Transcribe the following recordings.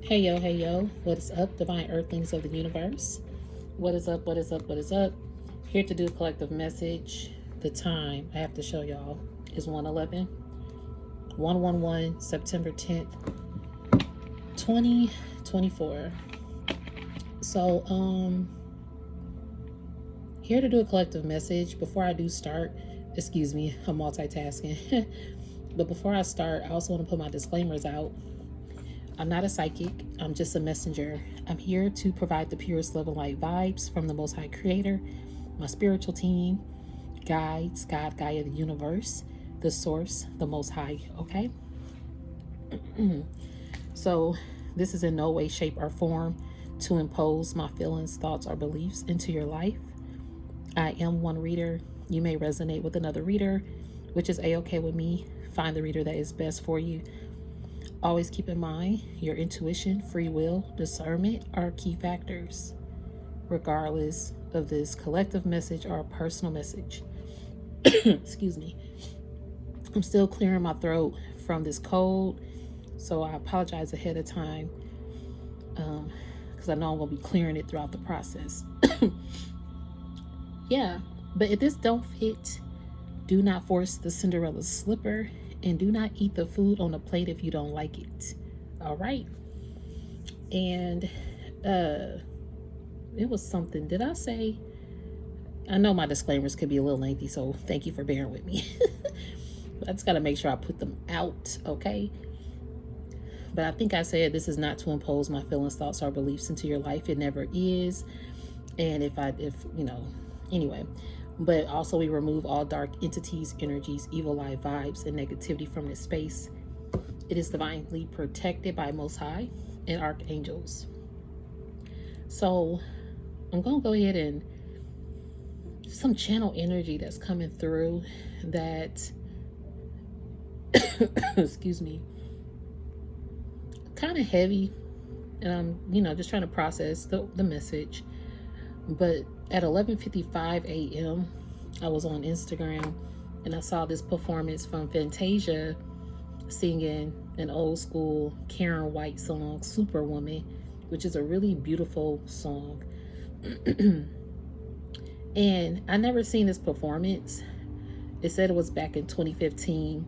Hey yo, what is up, divine earthlings of the universe? What is up, what is up, what is up? Here to do a collective message. The time I have to show y'all is 111, September 10th, 2024. So, here to do a collective message. Before I do start, excuse me, I'm multitasking. But before I start, I also want to put my disclaimers out. I'm not a psychic. I'm just a messenger. I'm here to provide the purest love and light vibes from the Most High Creator, my spiritual team, guides, God, Gaia, the universe, the source, the Most High, okay? So this is in no way, shape, or form to impose my feelings, thoughts, or beliefs into your life. I am one reader. You may resonate with another reader, which is a-okay with me. Find the reader that is best for you. Always keep in mind your intuition, free will, discernment are key factors, regardless of this collective message or a personal message. Excuse me. I'm still clearing my throat from this cold, so I apologize ahead of time because I know I'm going to be clearing it throughout the process. Yeah, but if this don't fit, do not force the Cinderella slipper. And do not eat the food on the plate if you don't like it. All right. And it was something. Did I say? I know my disclaimers could be a little lengthy, so thank you for bearing with me. I just got to make sure I put them out, okay? But I think I said this is not to impose my feelings, thoughts, or beliefs into your life. It never is. And anyway. But also we remove all dark entities, energies, evil eye vibes, and negativity from this space. It is divinely protected by Most High and archangels. So I'm going to go ahead and some channel energy that's coming through that, excuse me, kind of heavy. And I'm, just trying to process the message. But at 11:55 a.m., I was on Instagram and I saw this performance from Fantasia singing an old school Karen White song, Superwoman, which is a really beautiful song. And I never seen this performance. It said it was back in 2015.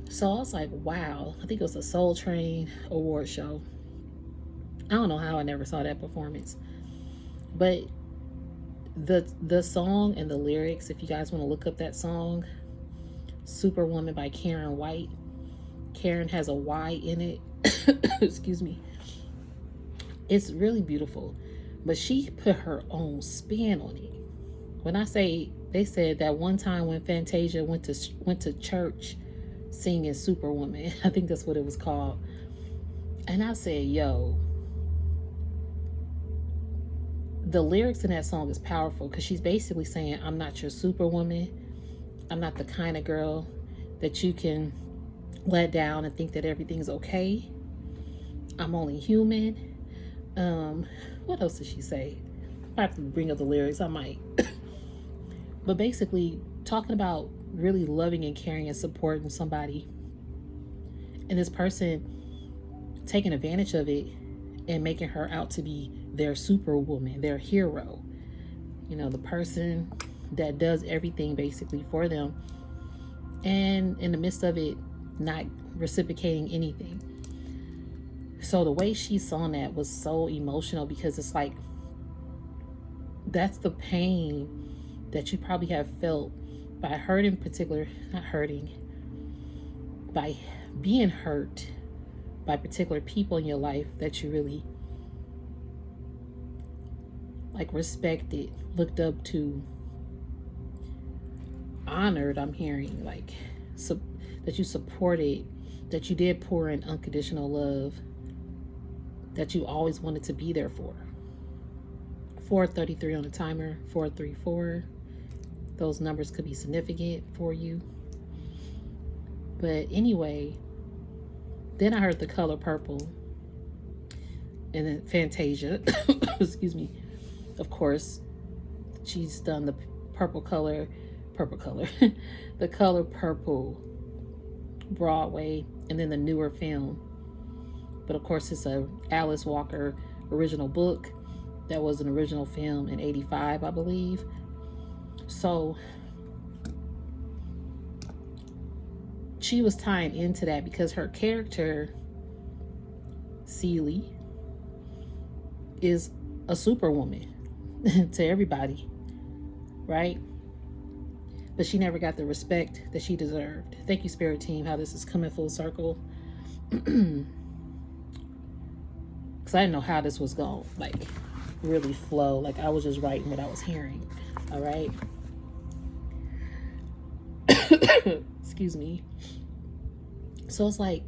So I was like, wow, I think it was a Soul Train award show. I don't know how I never saw that performance. But the song and the lyrics, if you guys want to look up that song, Superwoman by Karen White. Karen has a Y in it. Excuse me. It's really beautiful. But she put her own spin on it. When I say, they said that one time when Fantasia went to church singing Superwoman, I think that's what it was called. And I said, yo, the lyrics in that song is powerful because she's basically saying, I'm not your superwoman. I'm not the kind of girl that you can let down and think that everything's okay. I'm only human. What else did she say? I have to bring up the lyrics. I might. But basically talking about really loving and caring and supporting somebody. And this person taking advantage of it and making her out to be their superwoman, their hero. The person that does everything basically for them. And in the midst of it, not reciprocating anything. So the way she sung that was so emotional because it's like, that's the pain that you probably have felt by hurting by being hurt by particular people in your life that you really respected, looked up to, honored. I'm hearing that you supported, that you did pour in unconditional love, that you always wanted to be there for. 4:33 on the timer, 434. Those numbers could be significant for you. But anyway, then I heard the color purple, and then Fantasia, excuse me. Of course, she's done the purple color, the color purple Broadway, and then the newer film But of course, it's a Alice Walker original book. That was an original film in 85, I believe. So she was tying into that because her character, Celie, is a superwoman to everybody, right? But she never got the respect that she deserved. Thank you, Spirit Team, how this is coming full circle. Because I didn't know how this was going to, like, really flow. Like, I was just writing what I was hearing. All right? Excuse me. So it's like,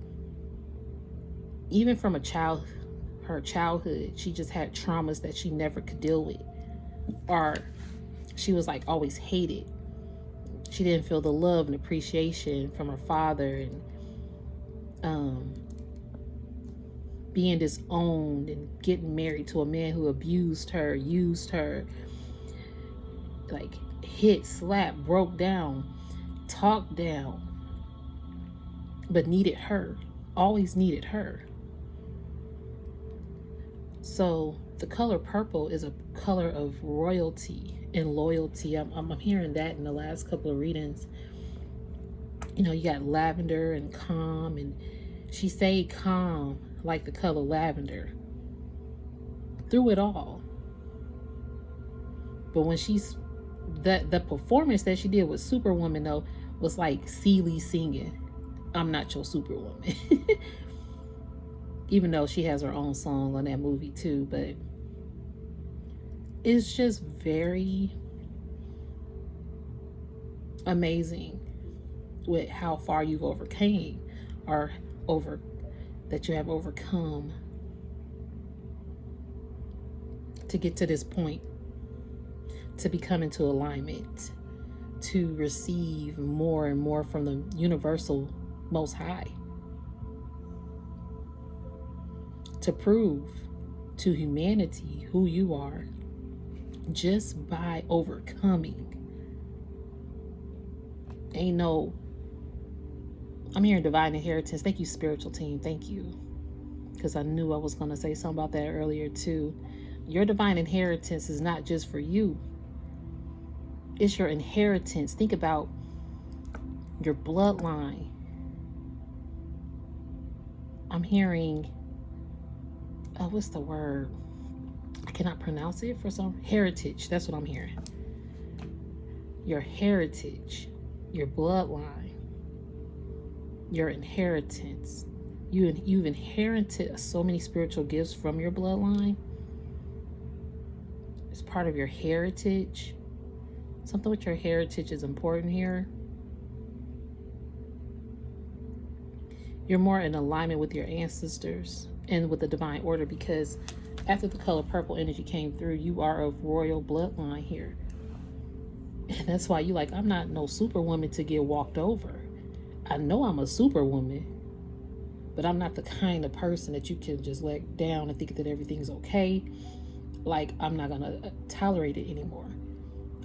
even from her childhood, she just had traumas that she never could deal with. Or she was, like, always hated. She didn't feel the love and appreciation from her father, and being disowned and getting married to a man who abused her, used her, like hit, slapped, broke down, talked down, but needed her, always needed her. So the color purple is a color of royalty and loyalty. I'm hearing that in the last couple of readings. You know, you got lavender and calm, and she stayed calm like the color lavender through it all. But when the performance that she did with Superwoman, though, was like Celie singing I'm Not Your Superwoman. Even though she has her own song on that movie too, but it's just very amazing with how far you've overcame, or that you have overcome to get to this point, to become into alignment, to receive more and more from the universal Most High, to prove to humanity who you are just by overcoming. I'm hearing divine inheritance. Thank you, spiritual team. Thank you. Because I knew I was going to say something about that earlier too. Your divine inheritance is not just for you. It's your inheritance. Think about your bloodline. I'm hearing, what's the word? I cannot pronounce it for some. Heritage. That's what I'm hearing. Your heritage, your bloodline, your inheritance. You've inherited so many spiritual gifts from your bloodline. It's part of your heritage. Something with your heritage is important here. You're more in alignment with your ancestors and with the divine order, because after the color purple energy came through, you are of royal bloodline here. And that's why you like, I'm not no superwoman to get walked over. I know I'm a superwoman, but I'm not the kind of person that you can just let down and think that everything's okay. Like, I'm not gonna tolerate it anymore.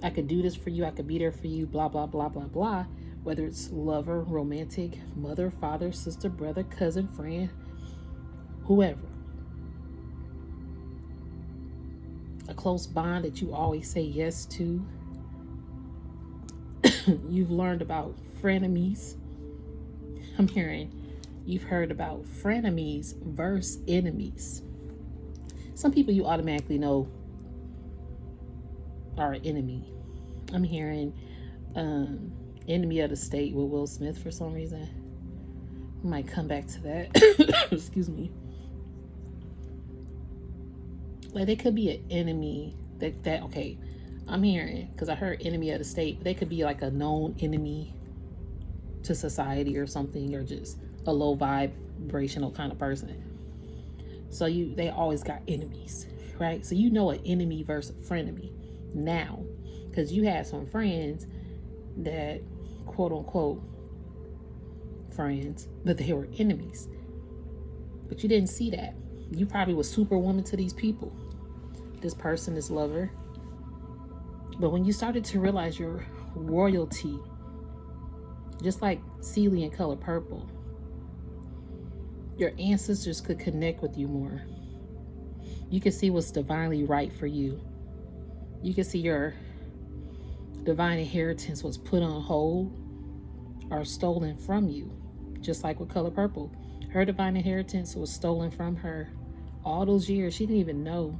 I could do this for you. I could be there for you, blah, blah, blah, blah, blah. Whether it's lover, romantic, mother, father, sister, brother, cousin, friend, whoever. A close bond that you always say yes to. You've learned about frenemies. I'm hearing you've heard about frenemies versus enemies. Some people you automatically know are an enemy. I'm hearing enemy of the state with Will Smith for some reason. I might come back to that. Excuse me. Like, they could be an enemy that okay, I'm hearing, because I heard enemy of the state, but they could be like a known enemy to society or something, or just a low vibrational kind of person. So they always got enemies, right? So you know an enemy versus a frenemy now, because you had some friends that, quote unquote, friends, but they were enemies. But you didn't see that. You probably was superwoman to these people, this person, this lover. But when you started to realize your royalty, just like Celie in color purple, Your ancestors could connect with you more. You can see what's divinely right for you. You can see your divine inheritance was put on hold or stolen from you. Just like with color purple. Her divine inheritance was stolen from her all those years. She didn't even know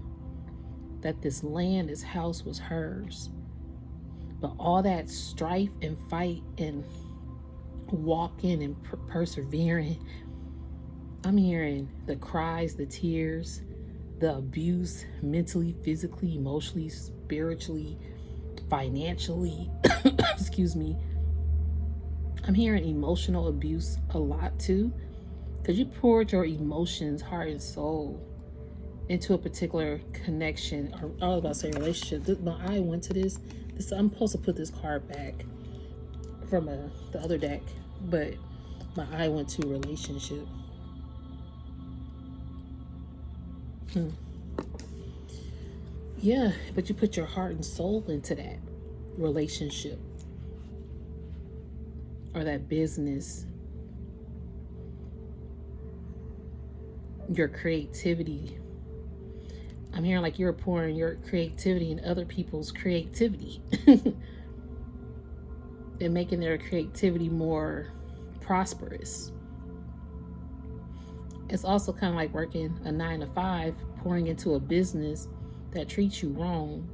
that this land, this house was hers. But all that strife and fight and walking and persevering, I'm hearing the cries, the tears, the abuse mentally, physically, emotionally, spiritually, financially. Excuse me. I'm hearing emotional abuse a lot too, because you poured your emotions, heart, and soul into a particular connection, or I was about to say relationship. My eye went to this. I'm supposed to put this card back from the other deck, but my eye went to relationship. Yeah, but you put your heart and soul into that relationship or that business, your creativity. I'm hearing like you're pouring your creativity in other people's creativity and making their creativity more prosperous. It's also kind of like working a 9 to 5, pouring into a business that treats you wrong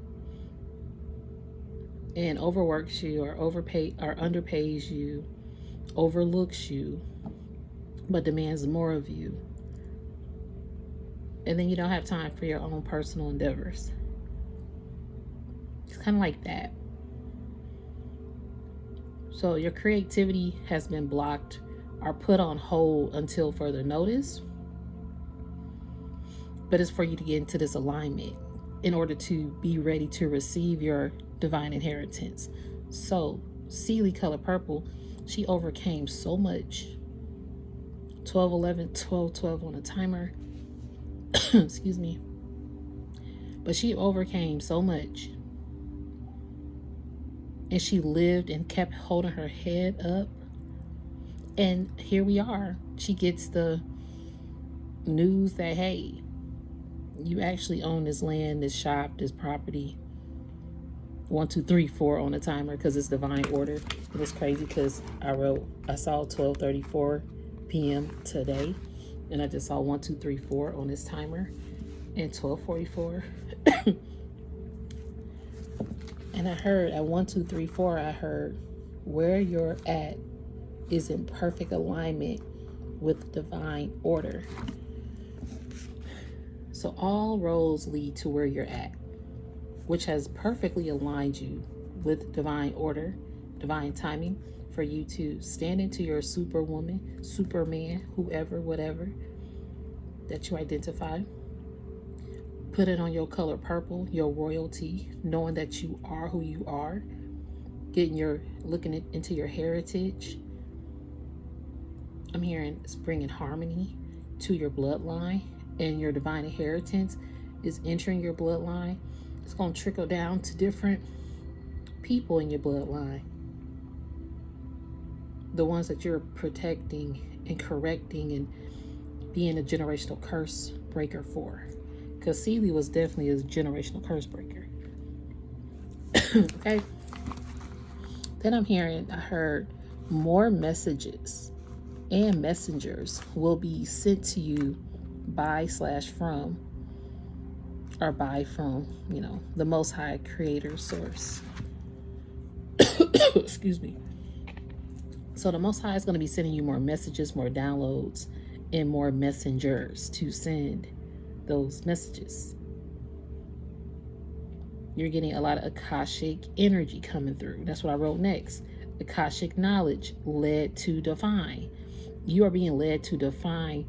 and overworks you or underpays you, overlooks you, but demands more of you. And then you don't have time for your own personal endeavors. It's kind of like that. So your creativity has been blocked or put on hold until further notice. But it's for you to get into this alignment in order to be ready to receive your divine inheritance. So, Sealy color purple, she overcame so much. 12-11, 12-12 on a timer. Excuse me. But she overcame so much. And she lived and kept holding her head up. And here we are. She gets the news that, hey, you actually own this land, this shop, this property. 1, 2, 3, 4 on the timer because it's divine order. And it's crazy because I saw 12:34 p.m. today, and I just saw 1, 2, 3, 4 on this timer, and 12:44. And I heard at 1, 2, 3, 4, I heard where you're at is in perfect alignment with divine order. So all roads lead to where you're at, which has perfectly aligned you with divine order, divine timing for you to stand into your superwoman, superman, whoever, whatever that you identify. Put it on your color purple, your royalty, knowing that you are who you are, looking into your heritage. I'm hearing it's bringing harmony to your bloodline, and your divine inheritance is entering your bloodline. It's going to trickle down to different people in your bloodline. The ones that you're protecting and correcting and being a generational curse breaker for. Because Sealy was definitely a generational curse breaker. Okay. Then I heard more messages and messengers will be sent to you from the Most High Creator source. Excuse me. So the Most High is going to be sending you more messages, more downloads, and more messengers to send those messages. You're getting a lot of Akashic energy coming through. That's what I wrote next. Akashic knowledge led to define. You are being led to define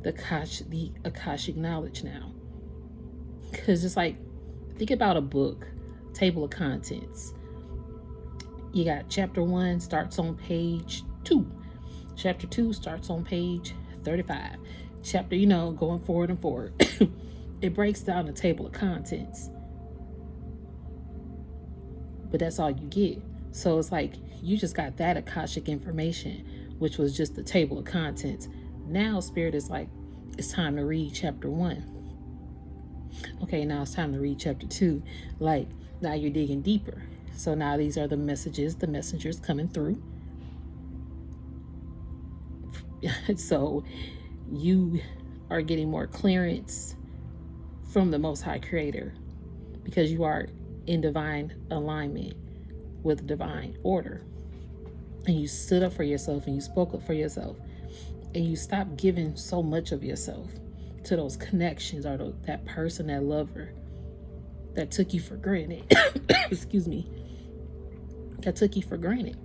the Akashic knowledge now. Because it's like, think about a book, table of contents. You got chapter 1 starts on page 2. Chapter 2 starts on page 35. Chapter, going forward and forward. It breaks down the table of contents. But that's all you get. So it's like you just got that Akashic information, which was just the table of contents. Now Spirit is like, it's time to read chapter 1. Okay, now it's time to read chapter 2. Like, now you're digging deeper. So now these are the messages, the messengers coming through. So you are getting more clearance from the Most High Creator because you are in divine alignment with divine order. And you stood up for yourself and you spoke up for yourself. And you stopped giving so much of yourself to those connections or that person, that lover that took you for granted. Excuse me. That took you for granted.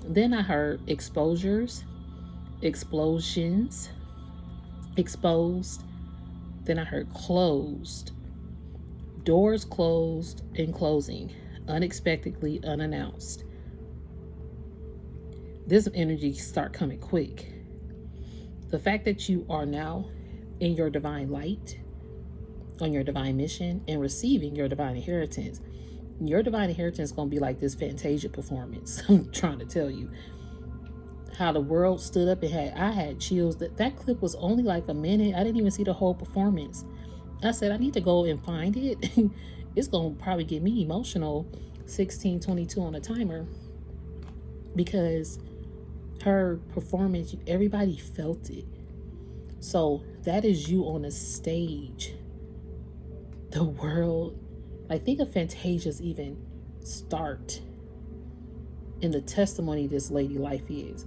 Then I heard exposures, explosions, exposed. Then I heard closed. Doors closed and closing, unexpectedly, unannounced. This energy start coming quick. The fact that you are now in your divine light, on your divine mission, and receiving your divine inheritance. Your divine inheritance is going to be like this Fantasia performance. I'm trying to tell you how the world stood up and I had chills. That clip was only like a minute. I didn't even see the whole performance. I said, I need to go and find it. It's going to probably get me emotional. 16:22 on the timer. Because her performance, everybody felt it. So that is you on a stage. The world, like, think of Fantasia's even start in the testimony this lady life is.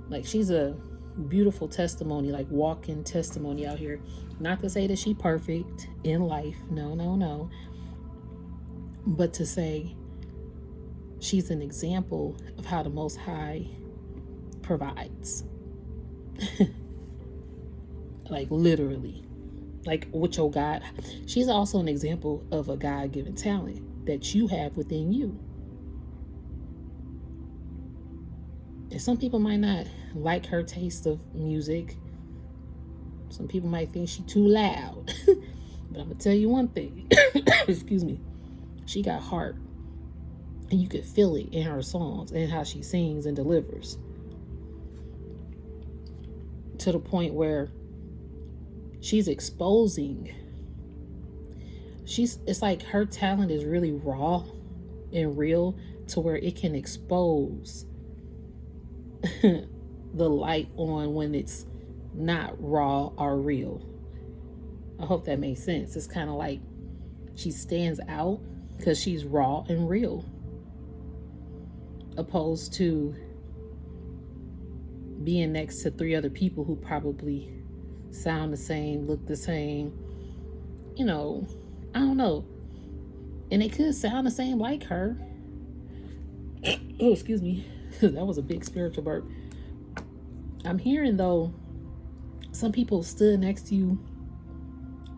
Like, she's a beautiful testimony, like walking testimony out here. Not to say that she perfect in life. No. But to say she's an example of how the Most High provides. Like, literally. Like, with your God. She's also an example of a God-given talent that you have within you. And some people might not like her taste of music. Some people might think she's too loud. But I'm going to tell you one thing. Excuse me. She got heart. And you could feel it in her songs and how she sings and delivers. To the point where she's exposing. It's like her talent is really raw and real to where it can expose the light on when it's not raw or real. I hope that makes sense. It's kind of like she stands out because she's raw and real, opposed to being next to 3 other people who probably sound the same, look the same, I don't know. And they could sound the same like her. Oh, excuse me. That was a big spiritual burp. I'm hearing, though, some people stood next to you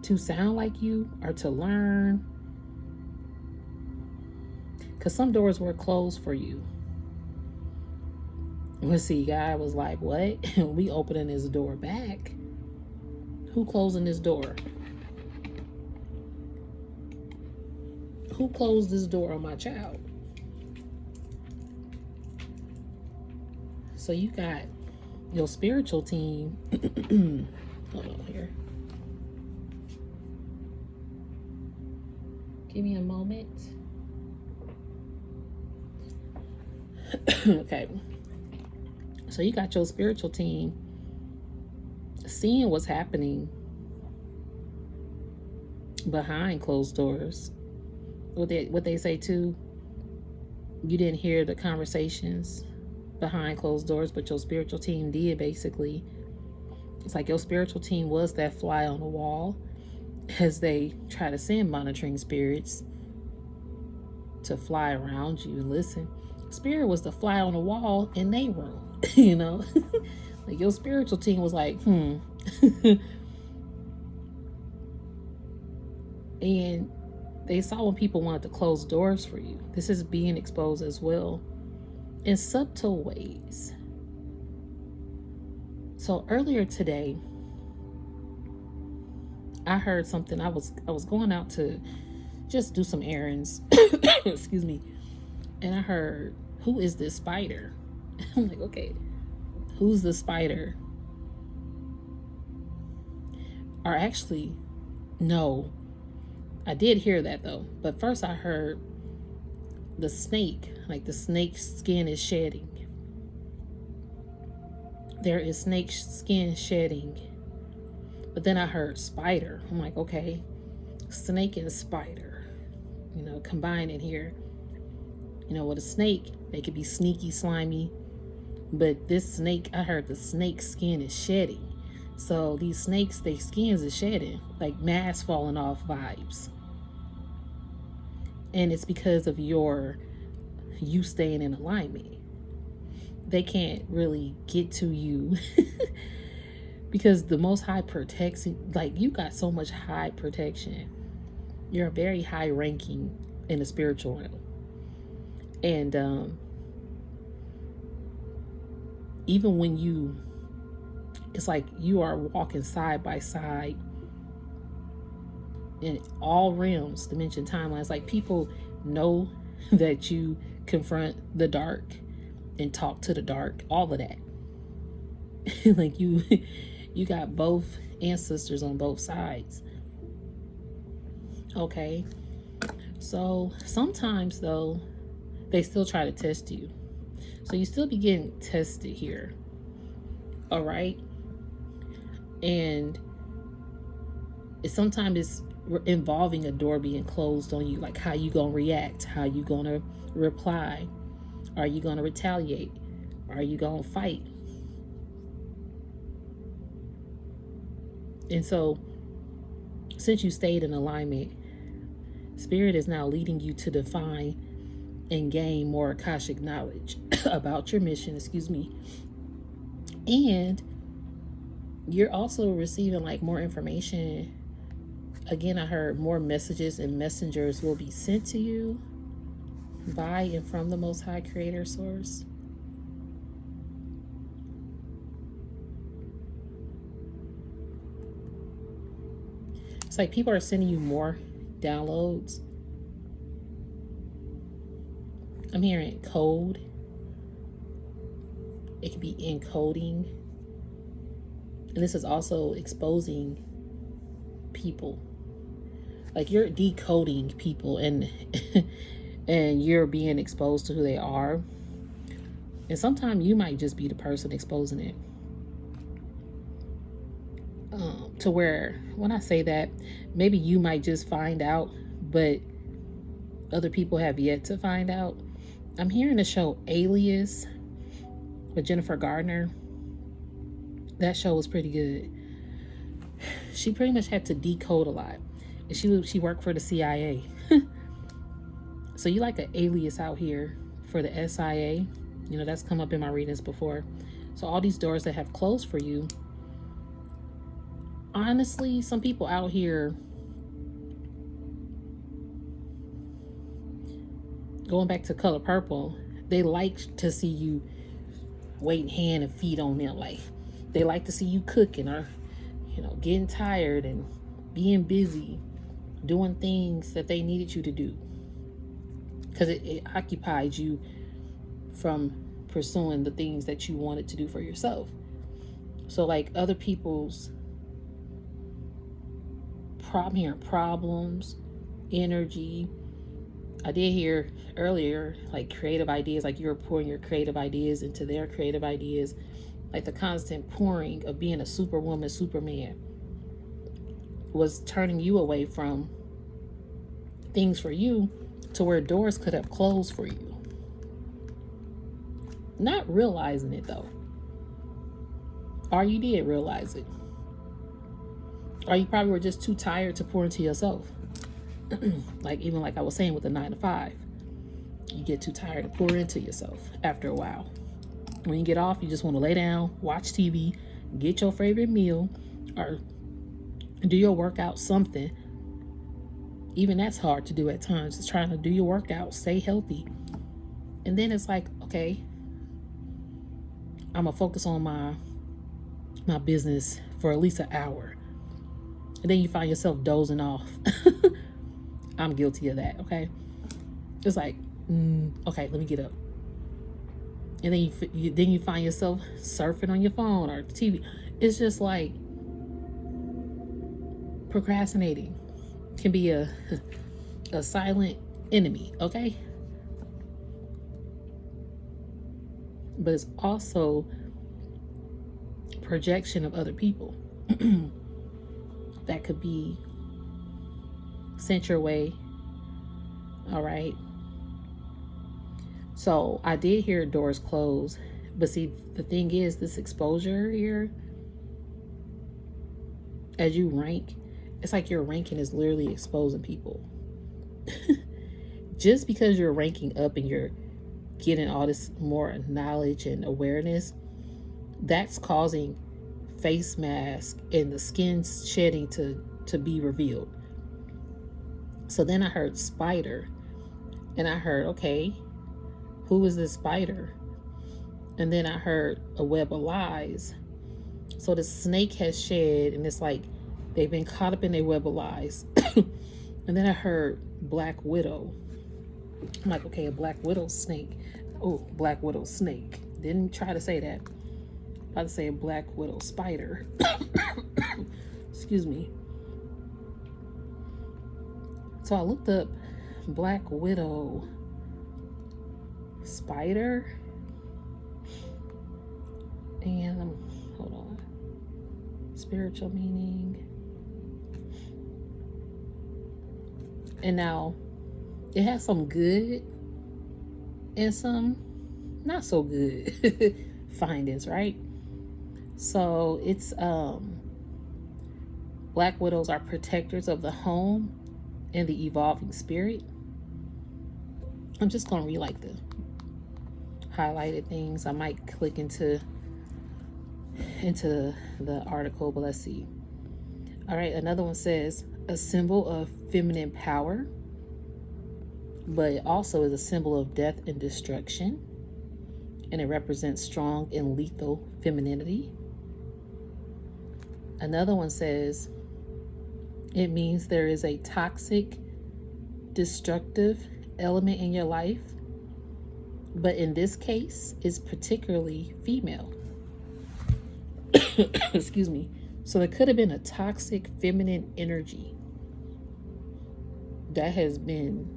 to sound like you or to learn. Because some doors were closed for you. Let's see, God was like, what? We opening this door back. Who closing this door? Who closed this door on my child? So you got your spiritual team. Hold on here. Give me a moment. Okay. So you got your spiritual team seeing what's happening behind closed doors. What they say too, you didn't hear the conversations behind closed doors, but your spiritual team did. Basically, it's like your spiritual team was that fly on the wall as they try to send monitoring spirits to fly around you and listen. Spirit was the fly on the wall in their room. Like, your spiritual team was like, And they saw when people wanted to close doors for you. This is being exposed as well in subtle ways. So earlier today, I heard something. I was going out to just do some errands. Excuse me. And I heard, who is this spider? I'm like, okay, who's the spider? Or actually, no, I did hear that though. But first I heard the snake, like the snake's skin is shedding. There is snake skin shedding. But then I heard spider. I'm like, okay, snake and spider, combined in here. With a snake, they could be sneaky, slimy. But this snake, I heard the snake's skin is shedding. So these snakes, their skins is shedding, like mask falling off vibes. And it's because of you staying in alignment. They can't really get to you because the Most High protects, like you got so much high protection. You're very high ranking in the spiritual realm. And even when it's like you are walking side by side in all realms, dimension, timelines. Like people know that you confront the dark and talk to the dark, all of that. Like you got both ancestors on both sides. Okay. So sometimes though, they still try to test you. So you still be getting tested here. All right. And sometimes it's involving a door being closed on you. Like how you gonna react? How you gonna reply? Are you gonna retaliate? Are you gonna fight? And so since you stayed in alignment, Spirit is now leading you to define and gain more Akashic knowledge about your mission, and you're also receiving like more information. Again, I heard more messages and messengers will be sent to you by and from the Most High Creator Source. It's like people are sending you more downloads. I'm hearing code. It could be encoding. And this is also exposing people. Like you're decoding people and and you're being exposed to who they are. And sometimes you might just be the person exposing it. To where, when I say that, maybe you might just find out, but other people have yet to find out. I'm hearing the show Alias with Jennifer Gardner. That show was pretty good. She pretty much had to decode a lot. And she worked for the CIA. So you like an alias out here for the SIA. That's come up in my readings before. So all these doors that have closed for you, honestly, some people out here, going back to Color Purple, they like to see you waiting hand and feet on them. Like they like to see you cooking or getting tired and being busy doing things that they needed you to do, because it occupied you from pursuing the things that you wanted to do for yourself. So like other people's problems, energy. I did hear earlier like creative ideas, like you were pouring your creative ideas into their creative ideas, like the constant pouring of being a superwoman, Superman was turning you away from things for you to where doors could have closed for you. Not realizing it though. Or you did realize it. Or you probably were just too tired to pour into yourself. Even like I was saying with the 9 to 5. You get too tired to pour into yourself after a while. When you get off, you just want to lay down, watch TV, get your favorite meal, or do your workout, something. Even that's hard to do at times. It's trying to do your workout, stay healthy. And then it's like, okay, I'm going to focus on my business for at least an hour. And then you find yourself dozing off. I'm guilty of that, okay? It's like, okay, let me get up. and then you find yourself surfing on your phone or TV. It's just like procrastinating can be a silent enemy, okay? But it's also projection of other people that could be sent your way. All right. So I did hear doors close, but see, the thing is, this exposure here, as you rank, it's like your ranking is literally exposing people. Just because you're ranking up and you're getting all this more knowledge and awareness, that's causing face mask and the skin shedding to be revealed. So then I heard spider, and I heard, okay, who is this spider? And then I heard a web of lies. So the snake has shed, and it's like they've been caught up in a web of lies. And then I heard black widow. I'm like, okay, a black widow snake. Oh, black widow snake. Didn't try to say that. About to say a black widow spider. Excuse me. So I looked up black widow spider, and hold on, spiritual meaning. And now it has some good and some not so good findings, right? So it's black widows are protectors of the home and the evolving spirit. I'm just gonna read like the highlighted things. I might click into the article, but let's see. All right, another one says a symbol of feminine power, but it also is a symbol of death and destruction, and it represents strong and lethal femininity. Another one says it means there is a toxic, destructive element in your life, but in this case, it's particularly female. Excuse me. So it could have been a toxic feminine energy that has been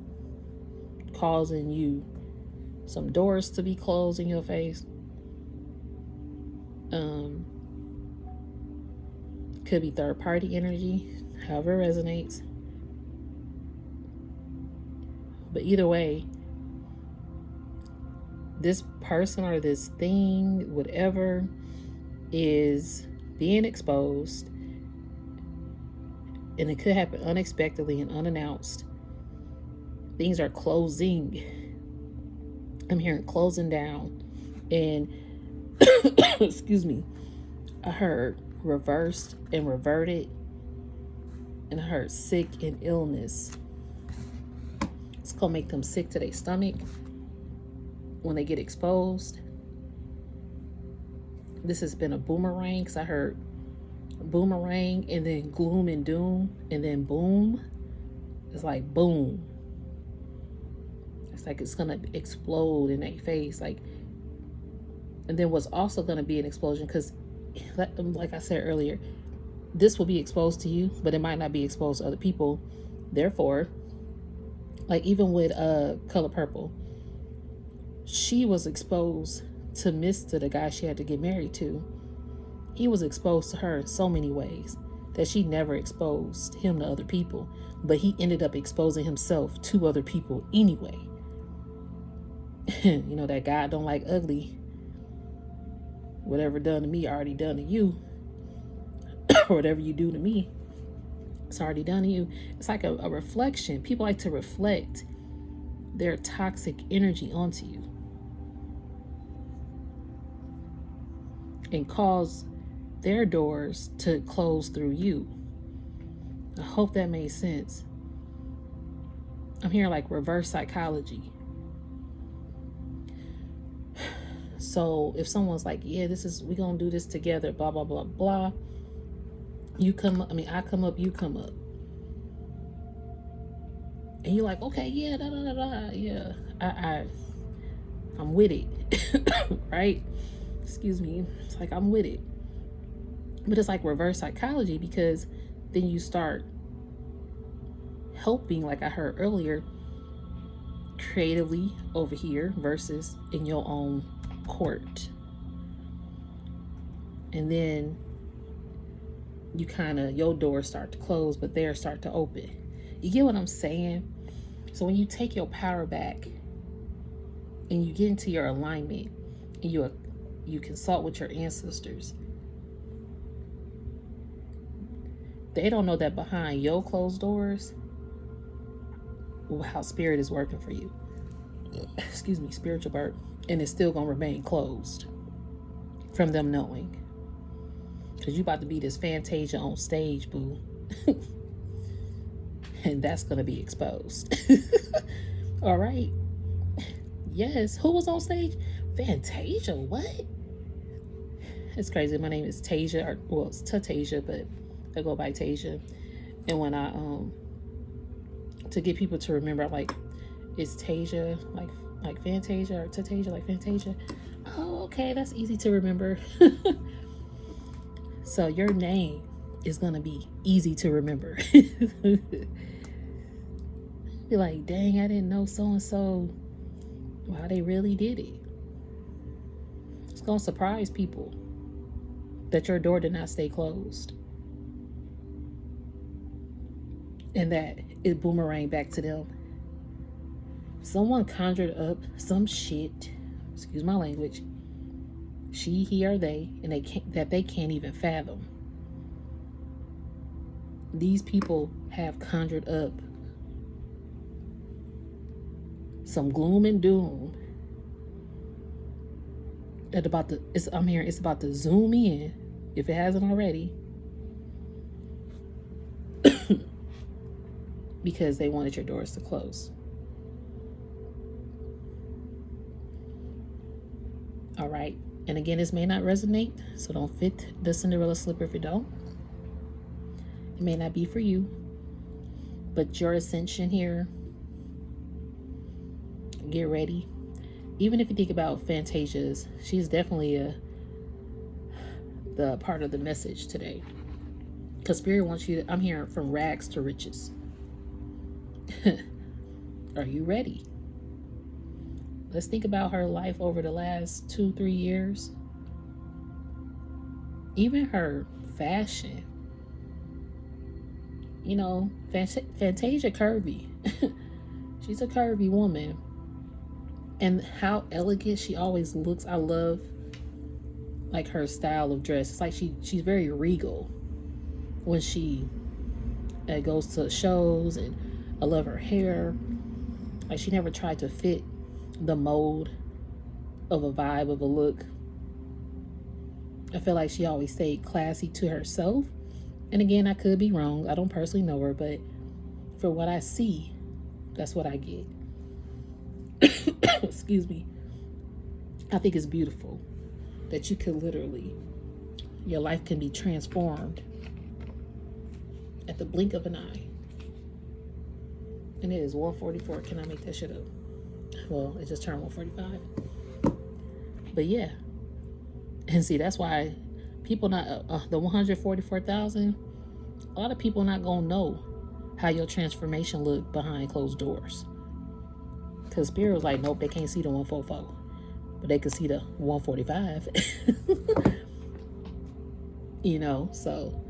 causing you some doors to be closed in your face. Could be third party energy, however it resonates. But either way, this person or this thing, whatever, is being exposed, and it could happen unexpectedly and unannounced. Things are closing. I'm hearing closing down, and excuse me, I heard reversed and reverted, and I heard sick and illness. It's gonna make them sick to their stomach when they get exposed. This has been a boomerang, because I heard boomerang and then gloom and doom and then boom. It's like boom. It's like it's gonna explode in their face, like. And then what's also gonna be an explosion, because like I said earlier, this will be exposed to you, but it might not be exposed to other people. Therefore, like even with Color Purple, she was exposed to Mr. the guy she had to get married to. He was exposed to her in so many ways that she never exposed him to other people, but he ended up exposing himself to other people anyway. You know that God don't like ugly. Whatever done to me already done to you. Or whatever you do to me, it's already done to you. It's like a reflection. People like to reflect their toxic energy onto you and cause their doors to close through you. I hope that made sense. I'm hearing like reverse psychology. So if someone's like, yeah, we're gonna do this together, blah blah blah blah, I come up, you come up, and you're like, okay, yeah, da da da da, yeah, I'm with it. Right? Excuse me. It's like I'm with it. But it's like reverse psychology, because then you start helping, like I heard earlier, creatively over here versus in your own court. And then you kind of, your doors start to close, but theirs start to open. You get what I'm saying? So when you take your power back and you get into your alignment and you consult with your ancestors, they don't know that behind your closed doors, how spirit is working for you. Excuse me, spiritual bird. And it's still going to remain closed from them knowing. Because you about to be this Fantasia on stage, boo. And that's going to be exposed. All right. Yes. Who was on stage? Fantasia. What? It's crazy. My name is Tasia. It's Tatasia, but I go by Tasia. And when I, to get people to remember, I'm like, it's Tasia, like Fantasia, or Tatasia, like Fantasia. Oh, okay. That's easy to remember. So your name is going to be easy to remember. Be like, dang, I didn't know so-and-so. Wow, they really did it. It's going to surprise people that your door did not stay closed. And that it boomeranged back to them. Someone conjured up some shit, excuse my language, she, he, or they, and they can't even fathom. These people have conjured up some gloom and doom that I'm hearing it's about to zoom in, if it hasn't already, because they wanted your doors to close. All right. And again, this may not resonate, so don't fit the Cinderella slipper if it don't. It may not be for you, but your ascension here, get ready. Even if you think about Fantasia's, she's definitely the part of the message today. Because Spirit wants you to, I'm hearing from rags to riches. Are you ready? Let's think about her life over the last 2-3 years. Even her fashion. You know, Fantasia curvy. She's a curvy woman. And how elegant she always looks. I love like her style of dress. It's like she's very regal when she goes to shows, and I love her hair. Like she never tried to fit the mold of a vibe of a look. I feel like she always stayed classy to herself. And again, I could be wrong. I don't personally know her, but for what I see, that's what I get. Excuse me. I think it's beautiful that you could literally, your life can be transformed at the blink of an eye. And it is 1:44. Can I make that shit up? Well, it just turned 1:45. But yeah. And see, that's why people not, the 144,000, a lot of people not going to know how your transformation looked behind closed doors. Because Spirit was like, nope, they can't see the 144. But they can see the 145. You know, so.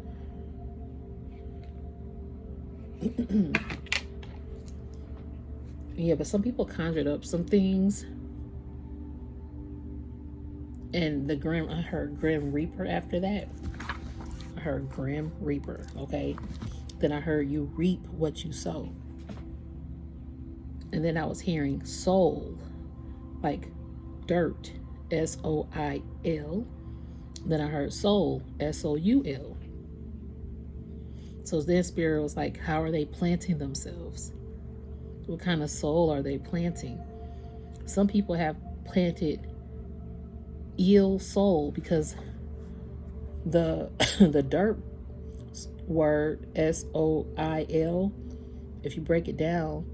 Yeah, but some people conjured up some things. And I heard Grim Reaper after that. I heard Grim Reaper, okay? Then I heard you reap what you sow. And then I was hearing soul, like dirt, S-O-I-L. Then I heard soul, S-O-U-L. So then Spirit was like, how are they planting themselves? What kind of soul are they planting? Some people have planted ill soul, because the the dirt word, S-O-I-L, if you break it down,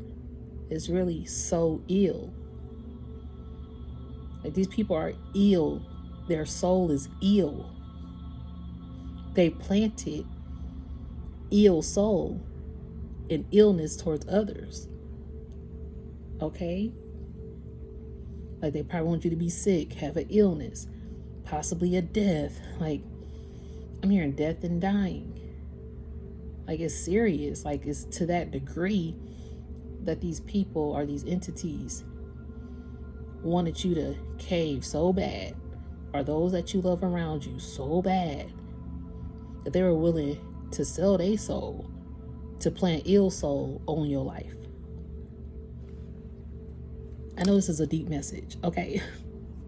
is really so ill. Like, these people are ill. Their soul is ill. They planted ill soul and illness towards others. Okay? Like, they probably want you to be sick, have an illness, possibly a death. Like, I'm hearing death and dying. Like, it's serious. Like, it's to that degree that these people or these entities wanted you to cave so bad, or those that you love around you so bad, that they were willing to sell their soul to plant ill soul on your life. I know this is a deep message. Okay.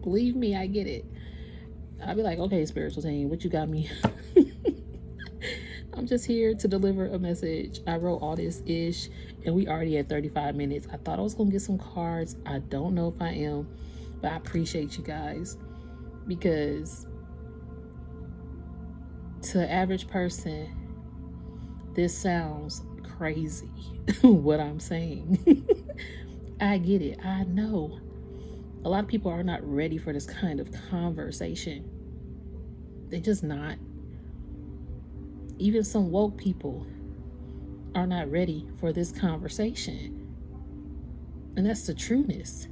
Believe me, I get it. I'll be like, okay, spiritual team, what you got me? I'm just here to deliver a message. I wrote all this ish, and we already at 35 minutes. I thought I was going to get some cards. I don't know if I am, but I appreciate you guys, because to the average person, this sounds crazy, what I'm saying. I get it. I know. A lot of people are not ready for this kind of conversation. They're just not. Even some woke people are not ready for this conversation. And that's the trueness.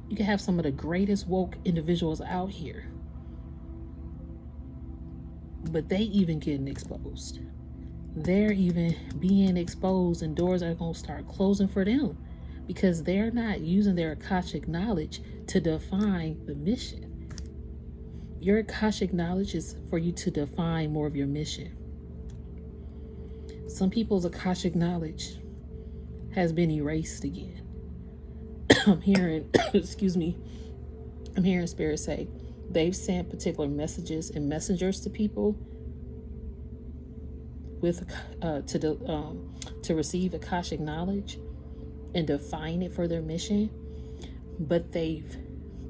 You can have some of the greatest woke individuals out here, but they even getting exposed. They're even being exposed, and doors are going to start closing for them because they're not using their Akashic knowledge to define the mission. Your Akashic knowledge is for you to define more of your mission. Some people's Akashic knowledge has been erased again. I'm hearing, excuse me, I'm hearing Spirit say they've sent particular messages and messengers to people with to receive Akashic knowledge and define it for their mission, but they've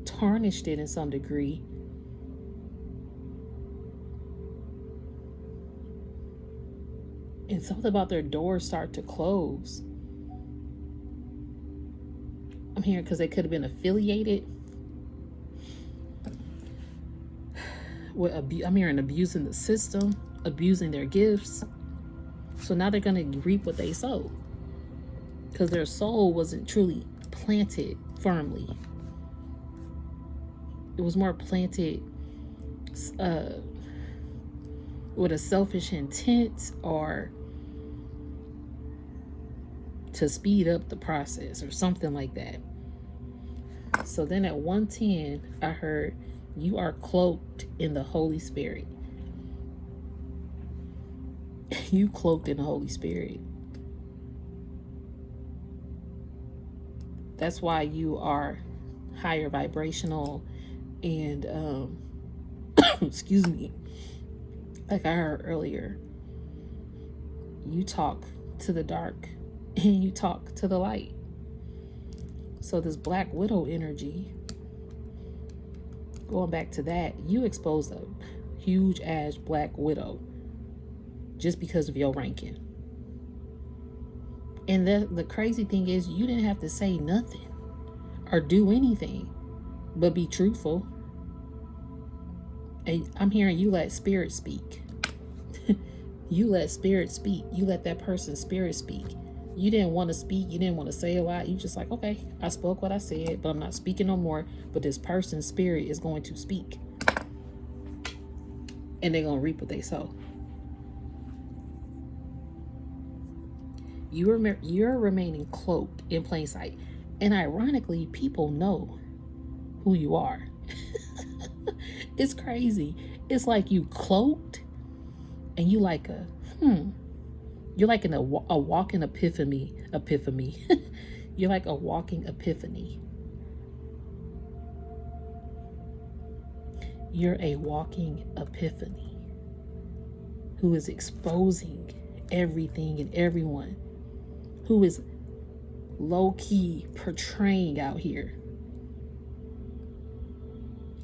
tarnished it in some degree. And something about their doors start to close. I'm hearing because they could have been affiliated with I'm hearing abusing the system, abusing their gifts. So now they're going to reap what they sow, because their soul wasn't truly planted firmly. It was more planted with a selfish intent, or to speed up the process or something like that. So then at 110, I heard, you are cloaked in the Holy Spirit. You cloaked in the Holy Spirit. That's why you are higher vibrational and excuse me, like I heard earlier, you talk to the dark and you talk to the light. So this Black Widow energy, going back to that, you exposed a huge ass Black Widow just because of your ranking. And the crazy thing is, you didn't have to say nothing or do anything but be truthful. And I'm hearing you let spirit speak. You let spirit speak. You let that person's spirit speak. You didn't want to speak. You didn't want to say a lot. You just like, okay, I spoke what I said, but I'm not speaking no more. But this person's spirit is going to speak. And they're going to reap what they sow. You're remaining cloaked in plain sight. And ironically, people know who you are. It's crazy. It's like you cloaked and you like you're like in a walking epiphany. You're like a walking epiphany. You're a walking epiphany who is exposing everything and everyone, who is low-key portraying out here,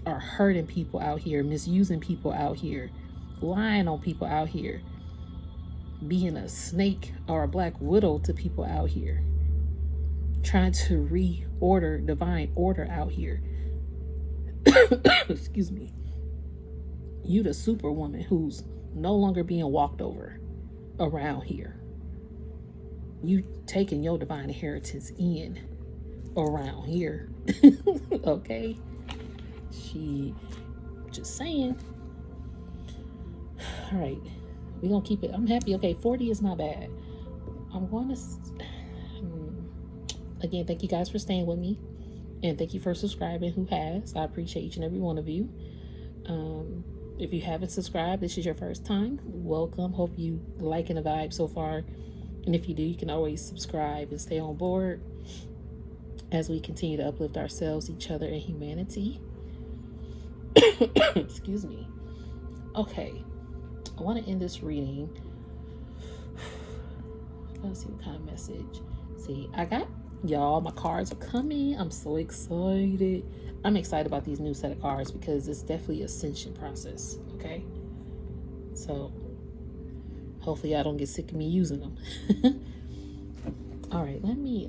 or hurting people out here, misusing people out here, lying on people out here, being a snake or a Black Widow to people out here. trying to reorder divine order out here. Excuse me. You the superwoman who's no longer being walked over around here. You taking your divine inheritance in around here. Okay? She just saying. All right. We're going to keep it. I'm happy. Okay, 40 is not bad. I'm going to... Again, thank you guys for staying with me. And thank you for subscribing, who has. I appreciate each and every one of you. If you haven't subscribed, this is your first time. Welcome. Hope you liking the vibe so far. And if you do, you can always subscribe and stay on board as we continue to uplift ourselves, each other, and humanity. Excuse me. Okay. I want to end this reading. Let's see what kind of message. See, I got y'all, my cards are coming. I'm so excited. I'm excited about these new set of cards because it's definitely an ascension process. Okay. So hopefully I don't get sick of me using them. All right, let me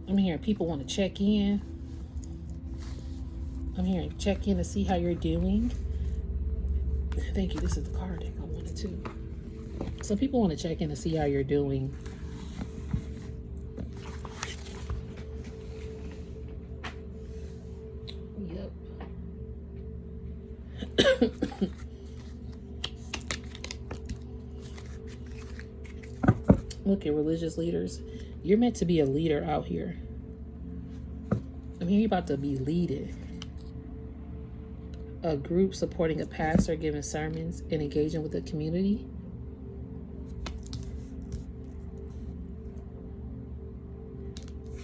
I'm hearing people want to check in. I'm hearing check in to see how you're doing. Thank you. This is the card I wanted to. So people want to check in to see how you're doing. Yep. Look at religious leaders. You're meant to be a leader out here. I mean, you're about to be leading a group, supporting a pastor, giving sermons, and engaging with the community.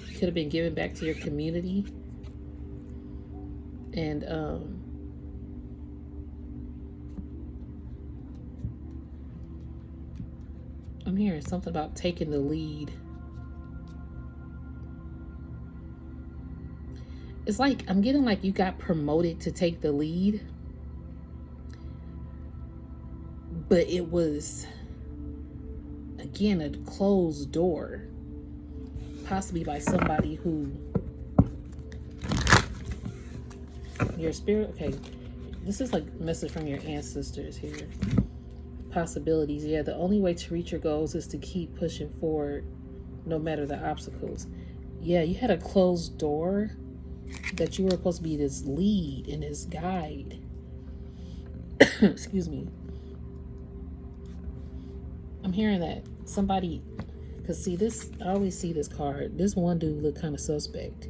You could have been giving back to your community. And I'm hearing something about taking the lead. It's like, I'm getting like you got promoted to take the lead. But it was, again, a closed door. Possibly by somebody who, your spirit, okay. This is like a message from your ancestors here. Possibilities. Yeah, the only way to reach your goals is to keep pushing forward no matter the obstacles. Yeah, you had a closed door that you were supposed to be this lead and this guide. Excuse me. I'm hearing that somebody, because see this, I always see this card. This one dude look kind of suspect.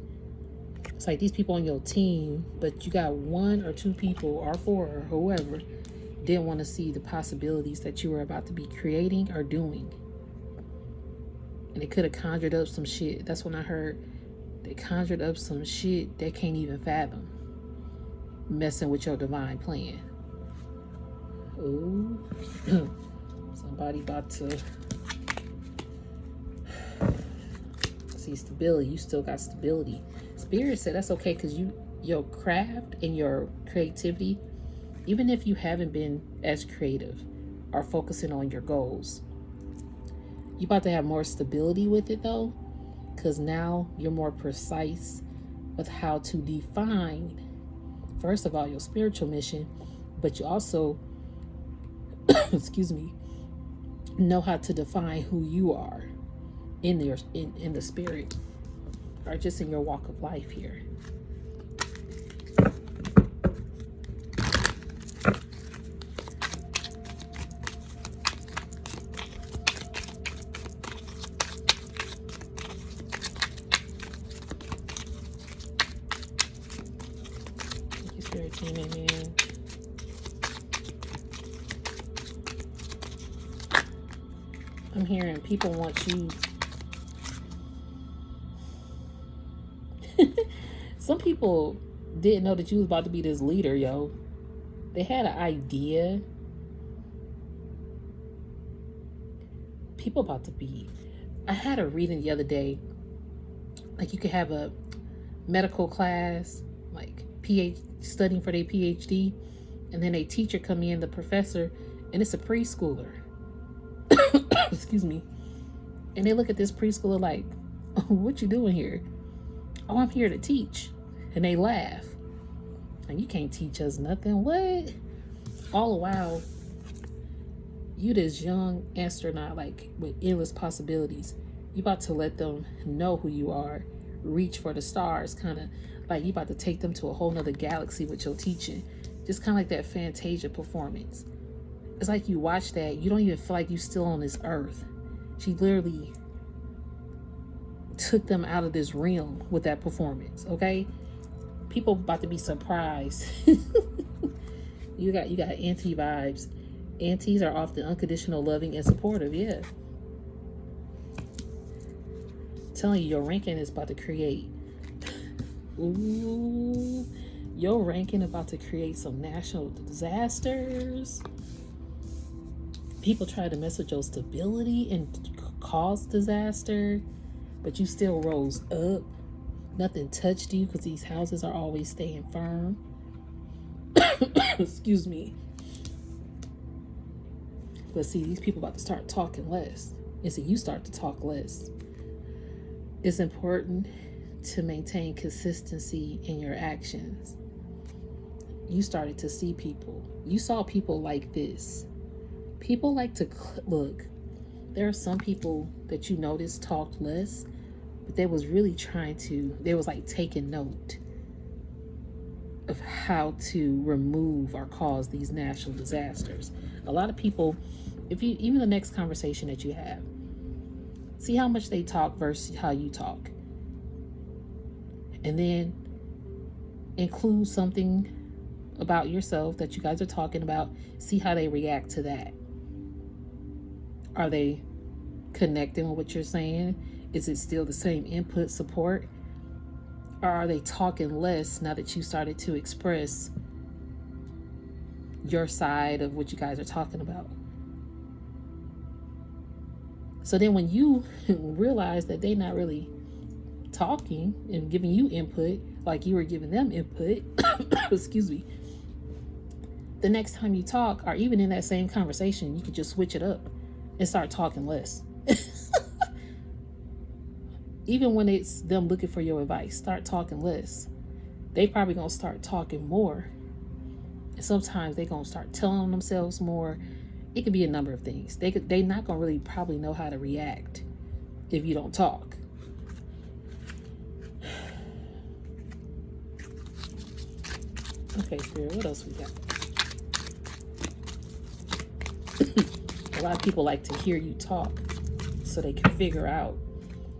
It's like these people on your team, but you got one or two people or four or whoever didn't want to see the possibilities that you were about to be creating or doing. And it could have conjured up some shit. That's when I heard they conjured up some shit they can't even fathom. Messing with your divine plan. Ooh. Somebody about to see stability. You still got stability. Spirit said that's okay because your craft and your creativity, even if you haven't been as creative, are focusing on your goals. You about to have more stability with it though, because now you're more precise with how to define, first of all, your spiritual mission, but you also, excuse me, know how to define who you are in the spirit, or just in your walk of life here. Spirit team, amen. I'm hearing people want you. Some people didn't know that you was about to be this leader, yo. They had an idea. People about to be. I had a reading the other day. Like you could have a medical class, like studying for their PhD, and then a teacher come in, the professor, and it's a preschooler. Excuse me. And they look at this preschooler like, oh, what you doing here? Oh, I'm here to teach. And they laugh. And you can't teach us nothing. What? All the while, you this young astronaut, like with endless possibilities, you about to let them know who you are, reach for the stars, kind of like you about to take them to a whole nother galaxy with your teaching. Just kind of like that Fantasia performance. It's like you watch that, you don't even feel like you're still on this earth. She literally took them out of this realm with that performance, okay? People about to be surprised. You got auntie vibes. Aunties are often unconditional, loving, and supportive, yeah. I'm telling you, your ranking is about to create. Ooh, your ranking about to create some national disasters. People try to mess with your stability and cause disaster, but you still rose up. Nothing touched you because these houses are always staying firm. Excuse me. But see, these people about to start talking less. And so you start to talk less. It's important to maintain consistency in your actions. You started to see people. You saw people like this. People like to look. There are some people that you notice talked less, but they was really they was like taking note of how to remove or cause these natural disasters. A lot of people, even the next conversation that you have, see how much they talk versus how you talk. And then include something about yourself that you guys are talking about. See how they react to that. Are they connecting with what you're saying? Is it still the same input support? Or are they talking less now that you started to express your side of what you guys are talking about? So then when you realize that they're not really talking and giving you input like you were giving them input, excuse me, the next time you talk, or even in that same conversation, you could just switch it up and start talking less. Even when it's them looking for your advice, start talking less. They probably gonna start talking more. And sometimes they gonna start telling themselves more. It could be a number of things. They not gonna really probably know how to react if you don't talk. Okay, Spirit, what else we got? A lot of people like to hear you talk so they can figure out,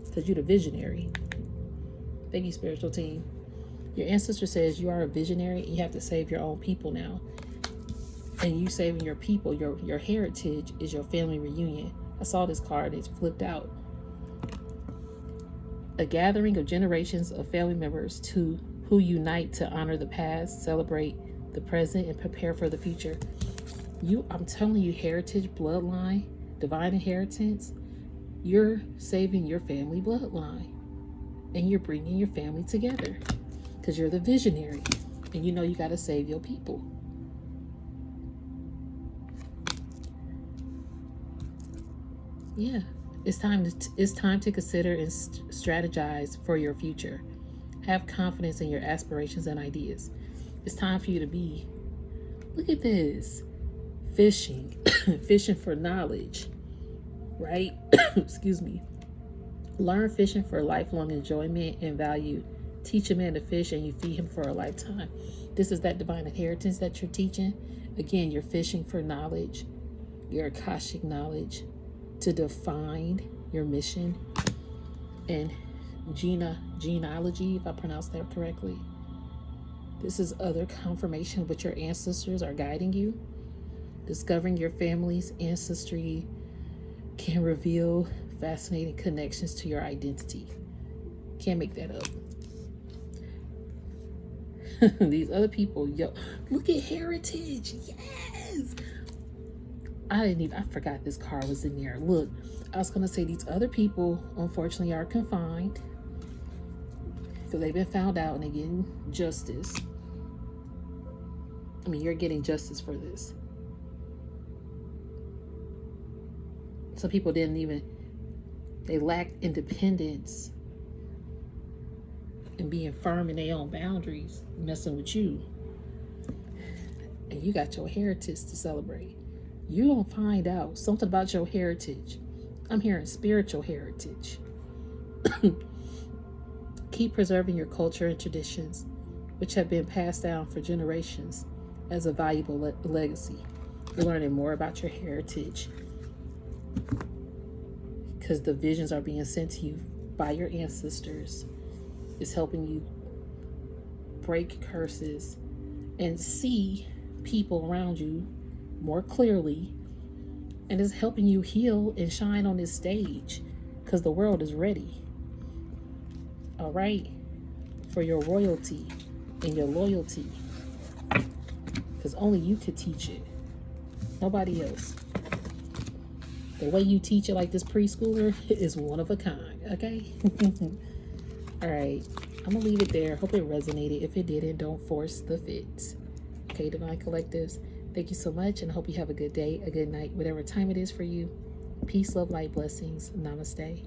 because you're the visionary. Thank you, spiritual team. Your ancestor says you are a visionary and you have to save your own people now. And you saving your people, your heritage is your family reunion. I saw this card, it's flipped out. A gathering of generations of family members who unite to honor the past, celebrate the present, and prepare for the future. I'm telling you, heritage, bloodline, divine inheritance, you're saving your family bloodline. And you're bringing your family together. Because you're the visionary. And you know you got to save your people. Yeah. It's time to consider and strategize for your future. Have confidence in your aspirations and ideas. It's time for you to be, look at this, fishing, fishing for knowledge, right? Excuse me. Learn fishing for lifelong enjoyment and value. Teach a man to fish and you feed him for a lifetime. This is that divine inheritance that you're teaching. Again, you're fishing for knowledge, your Akashic knowledge, to define your mission and genealogy, if I pronounced that correctly. This is other confirmation of what your ancestors are guiding you. Discovering your family's ancestry can reveal fascinating connections to your identity. Can't make that up. These other people, look at heritage. Yes. I forgot this card was in there. Look, I was going to say these other people, unfortunately, are confined. because they've been found out and they're getting justice. I mean, you're getting justice for this. Some people they lacked independence and being firm in their own boundaries, messing with you. And you got your heritage to celebrate. You don't find out something about your heritage. I'm hearing spiritual heritage. Keep preserving your culture and traditions, which have been passed down for generations as a valuable legacy. You're learning more about your heritage because the visions are being sent to you by your ancestors. It's helping you break curses and see people around you more clearly, and it's helping you heal and shine on this stage because the world is ready. All right, for your royalty and your loyalty, because only you could teach it, nobody else. The way you teach it, like this preschooler, is one of a kind. Okay. All right, I'm gonna leave it there. Hope it resonated. If it didn't, don't force the fit. Okay, Divine Collectives, thank you so much, and I hope you have a good day, a good night, whatever time it is for you. Peace, love, light, blessings. Namaste.